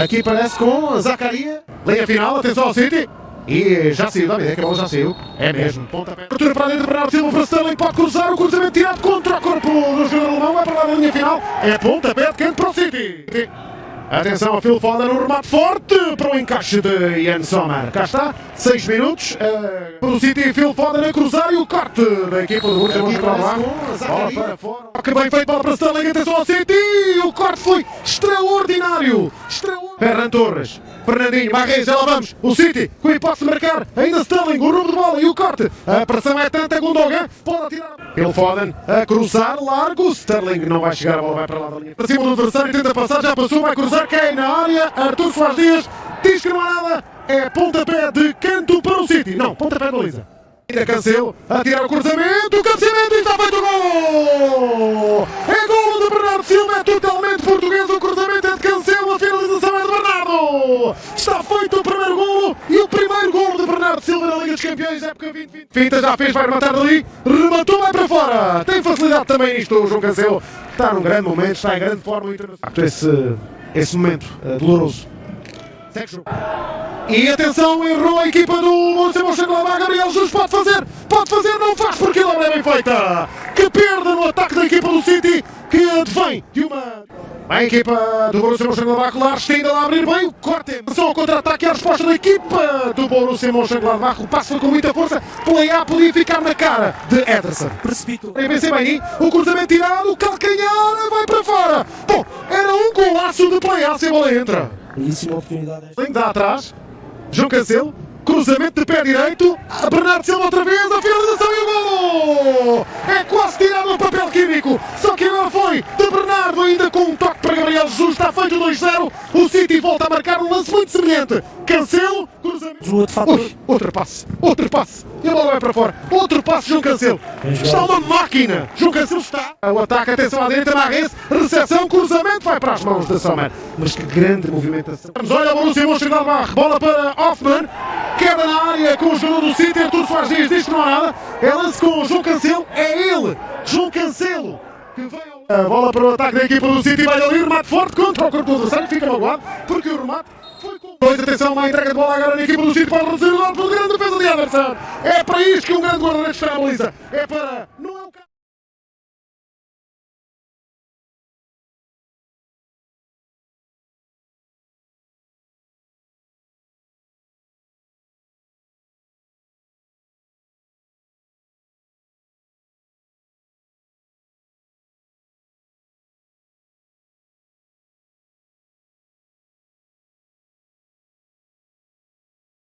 Aqui parece com Zaccaria. Linha final, atenção ao City. E já saiu, David, que a bola já saiu. É mesmo, pontapé. Abertura para dentro, Bernardo Silva para Sterling, pode cruzar, o cruzamento tirado contra o corpo do jogador alemão, vai para lá na linha final. É pontapé de quente para o City. Atenção ao Phil Foden, um remate forte para o encaixe de Yann Sommer. Cá está, 6 minutos. Para o City, Phil Foden a cruzar e o corte da equipa do Borussia Mönchengladbach. Bola para fora. Que bem feito, bola para Sterling, atenção ao City. O corte foi extraordinário. Ferran Torres, Fernandinho, Marreis, já lá vamos. O City, com a hipótese de marcar. Ainda Sterling, o roubo de bola e o corte. A pressão é tanta, Gundogan pode atirar. Phil Foden a cruzar, largo. Sterling não vai chegar, a bola vai para lá da linha. Para cima do adversário, tenta passar, já passou, vai cruzar. Cai na área, Artur Soares Dias diz que não há nada, é pontapé de canto para o City, não, pontapé de baliza. Ainda Cancelo, a tirar o cruzamento, o cabeceamento e está feito o gol! É gol de Bernardo Silva, é totalmente português, o cruzamento é de Cancelo, a finalização é de Bernardo! Está feito o primeiro golo e o primeiro golo de Bernardo Silva na Liga dos Campeões, época 2020. Finta já fez, vai rematar dali, rematou, vai para fora! Tem facilidade também nisto, o João Cancelo, está num grande momento, está em grande forma internacional. Esse momento doloroso. E atenção, errou a equipa do Borussia Mönchengladbach. Gabriel Jesus pode fazer, não faz porque ele é bem feita. Que perda no ataque da equipa do City, que advém de uma... A equipa do Borussia Mönchengladbach, Lars ainda lá a abrir bem o corte. Só o contra-ataque e a resposta da equipa do Borussia Mönchengladbach. O passo foi com muita força. Play-A podia ficar na cara de Ederson. Precipitou. O cruzamento tirado, o calcanhar vai para fora. Bom, era um golaço de play-A se a bola entra. Belíssima oportunidade. Dá atrás, João Cancelo, cruzamento de pé direito, a Bernardo Silva outra vez, a finalização e o golo! É quase tirado o papel químico, só que agora foi de Bernardo, ainda com um toque para Gabriel Jesus, está feito 2-0, o City volta a marcar um lance muito semelhante. Cancelo, cruzamento, outro passe, e a bola vai para fora, outro passe, João Cancelo, está uma máquina, João Cancelo está, o ataque, atenção à direita, Marreis, recepção, cruzamento, vai para as mãos da Sommer, mas que grande movimentação. Olha o Borussia Mönchengladbach, bola para Hoffmann, queda na área com o jogador do City, Artur Soares Dias diz que não há nada, é lance com o João Cancelo, é ele, João Cancelo, que vem a bola para o ataque da equipa do City, vai ali, remate forte contra o corpo do adversário, fica magoado, porque o remate foi com... Atenção, uma entrega de bola agora na equipa do City, pode reduzir o gol pela grande defesa de Ederson, é para isto que um grande guarda-redes está na baliza, é para... não é o caso.